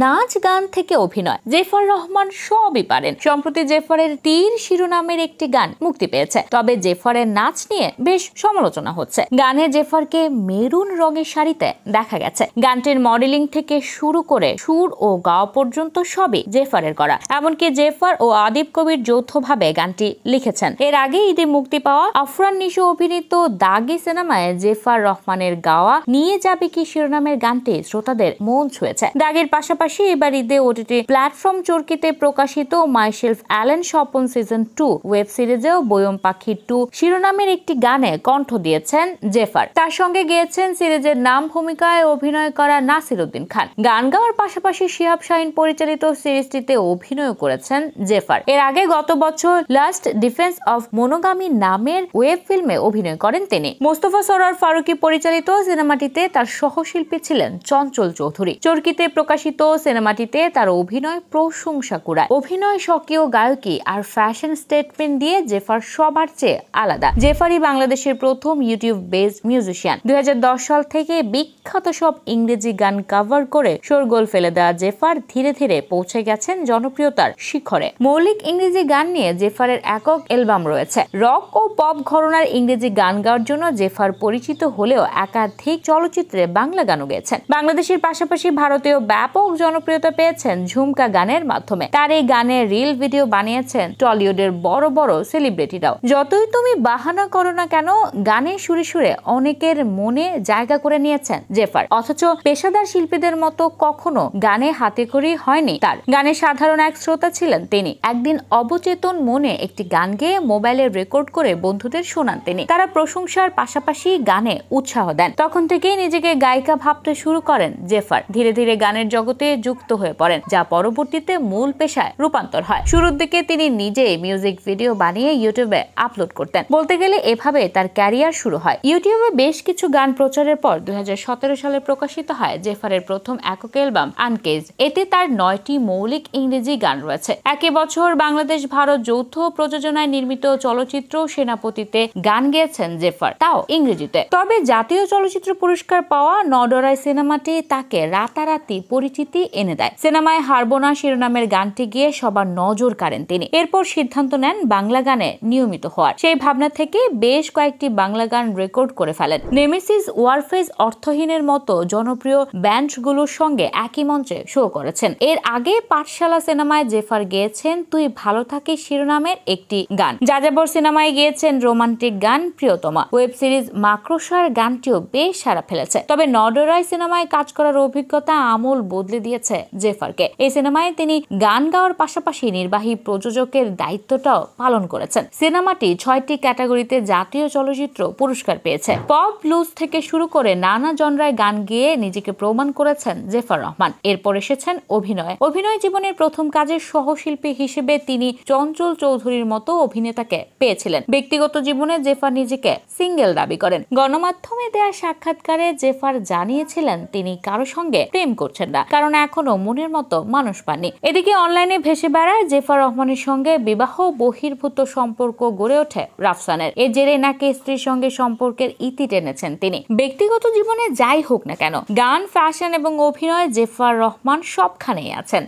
নাচ, গান থেকে অভিনয়, জেফার রহমান সবই পারেন। সম্প্রতি জেফারের তীর শিরোনামের একটি গান মুক্তি পেয়েছে, তবে জেফারের নাচ নিয়ে বেশ সমালোচনা হচ্ছে। গানে জেফারকে মেরুন রঙের শাড়িতে দেখা গেছে। গানটির মডেলিং থেকে শুরু করে সুর ও গাওয়া পর্যন্ত সবই জেফারের করা। এমনকি জেফার ও আদিব কবির যৌথভাবে গানটি লিখেছেন। এর আগে ঈদে মুক্তি পাওয়া আফরান নিশো অভিনীত দাগি সিনেমায় জেফার রহমানের গাওয়া নিয়ে যাবে কি শিরোনামের গানটি শ্রোতাদের মন ছুঁয়েছে। দাগের পাশাপাশি এবার ঈদে ওটিটি প্ল্যাটফর্ম চরকিতে প্রকাশিত myself Allen Swapan season 2 web সিরিজেও বয়ম পাখি 2 শিরোনামের একটি গানে কণ্ঠ দিয়েছেন জেফার। তার সঙ্গে গেয়েছেন সিরিজের নাম ভূমিকায় অভিনয় করা নাসির উদ্দিন খান। গান গাওয়ার পাশাপাশি শিহাব শাহীন পরিচালিত সিরিজটিতে অভিনয় করেছেন জেফার। এর আগে গত বছর লাস্ট ডিফেন্স অফ মনোগামী নামের ওয়েব ফিল্মে অভিনয় করেন তিনি। মোস্তফা সরোয়ার ফারুকী পরিচালিত সিনেমাটিতে তার সহশিল্পী ছিলেন চঞ্চল চৌধুরী। চরকিতে প্রকাশিত সিনেমাটিতে তার অভিনয় প্রশংসা কুড়ায়। অভিনয়, স্বকীয় গায়কী আর ফ্যাশন স্টেটমেন্ট দিয়ে জেফার সবার চেয়ে আলাদা। জেফারই বাংলাদেশের প্রথম ইউটিউব বেসড মিউজিশিয়ান। 2010 সাল থেকে বিখ্যাত সব ইংরেজি গান কভার করে শোরগোল ফেলে দেওয়া জেফার ধীরে ধীরে পৌঁছে গেছেন জনপ্রিয়তার শিখরে। মৌলিক ইংরেজি গান নিয়ে জেফারের একক অ্যালবাম রয়েছে। রক ও পপ ঘরানার ইংরেজি গান গাওয়ার জন্য জেফার পরিচিত হলেও একাধিক চলচ্চিত্রে বাংলা গানও গেয়েছেন। বাংলাদেশের পাশাপাশি ভারতেও ব্যাপক জনপ্রিয়তা পেয়েছেন ঝুমকা গানের মাধ্যমে। তার এই গানের রিল ভিডিও বানিয়েছেন টলিউডের বড় বড় সেলিব্রিটিরাও। যতই তুমি বাহানা করো না কেন গানের সুরে সুরে অনেকের মনে জায়গা করে নিয়েছেন জেফার। অথচ পেশাদার শিল্পীদের মতো কখনো গানে হাতেখড়ি হয়নি তার। গানের সাধারণ এক শ্রোতা ছিলেন তিনি। একদিন অবচেতন মনে একটি গান গেয়ে মোবাইলে রেকর্ড করে বন্ধুদের শোনান তিনি। তারা প্রশংসার পাশাপাশি গানে উৎসাহ দেন। তখন থেকেই নিজেকে গায়িকা ভাবতে শুরু করেন জেফার। ধীরে ধীরে গানের জগতে যুক্ত হয়ে পড়েন, যা পরবর্তীতে মূল পেশায় রূপান্তর হয়। শুরুর দিকে তিনি নিজেই মিউজিক ভিডিও বানিয়ে ইউটিউবে আপলোড করতেন। বলতে গেলে এভাবে তার ক্যারিয়ার শুরু হয়। ইউটিউবে বেশ কিছু গান প্রচারের পর 2017 সালে প্রকাশিত হয় জেফারের প্রথম একক অ্যালবাম আনকেজ। এতে তার 9টি মৌলিক ইংরেজি গান রয়েছে। একই বছর বাংলাদেশ ভারত যৌথ প্রযোজনায় নির্মিত চলচ্চিত্র সেনাপতিতে গান গেয়েছেন জেফার, তাও ইংরেজিতে। তবে জাতীয় চলচ্চিত্র পুরস্কার পাওয়া নডরাই সিনেমাটি তাকে রাতারাতি পরিচিতি এনে দেয়। সিনেমায় হারবো না শিরোনামের গানটি গিয়ে সবার নজর কাড়েন তিনি। এরপর সিদ্ধান্ত নেন বাংলা গানে নিয়মিত হওয়ার। সেই ভাবনা থেকে বেশ কয়েকটি বাংলা গান রেকর্ড করে ফেলেন। নেমেসিস, ওয়ারফেজ, অর্থহীনের মতো জনপ্রিয় ব্যান্ডগুলোর সঙ্গে একই মঞ্চে শো করেছেন। এর আগে পাঠশালা সিনেমায় জেফার গেয়েছেন তুই ভালো থাকিস শিরোনামের একটি গান। যাযাবর সিনেমায় গিয়েছেন রোমান্টিক গান প্রিয়তমা। ওয়েব সিরিজ মাকড়সার গানটিও বেশ সাড়া ফেলেছে। তবে নডরাই সিনেমায় কাজ করার অভিজ্ঞতা আমূল বদলে দিয়েছে জেফারকে। এই সিনেমায় তিনি গান গাওয়ার পাশাপাশি নির্বাহী প্রযোজকের দায়িত্বটাও পালন করেছেন। সিনেমাটি 6টি ক্যাটাগরিতে জাতীয় চলচ্চিত্র পুরস্কার পেয়েছে। পপ, ব্লুজ থেকে শুরু করে নানা জনরায় গান গেয়ে নিজেকে প্রমাণ করেছেন জেফার রহমান। এরপর এসেছেন অভিনয় জীবনের প্রথম কাজের সহশিল্পী হিসেবে তিনি চঞ্চল চৌধুরীর মতো অভিনেতাকে পেয়েছিলেন। ব্যক্তিগত জীবনে জেফার নিজেকে সিঙ্গেল দাবি করেন। গণমাধ্যমে দেয়া সাক্ষাৎকারে জেফার জানিয়েছিলেন তিনি কারো সঙ্গে প্রেম করছেন না, কারণ এখনো মনের মতো মানুষ পাননি। এদিকে অনলাইনে ভেসে বেড়ায় জেফার রহমানের সঙ্গে বিবাহ বহির্ভূত সম্পর্ক গড়ে ওঠে রাফসানের। এর জেরে নাকি স্ত্রীর সঙ্গে সম্পর্কের ইতি টেনেছেন তিনি। ব্যক্তিগত জীবনে যাই হোক না কেন, গান, ফ্যাশন এবং অভিনয় জেফার রহমান সবখানেই আছেন।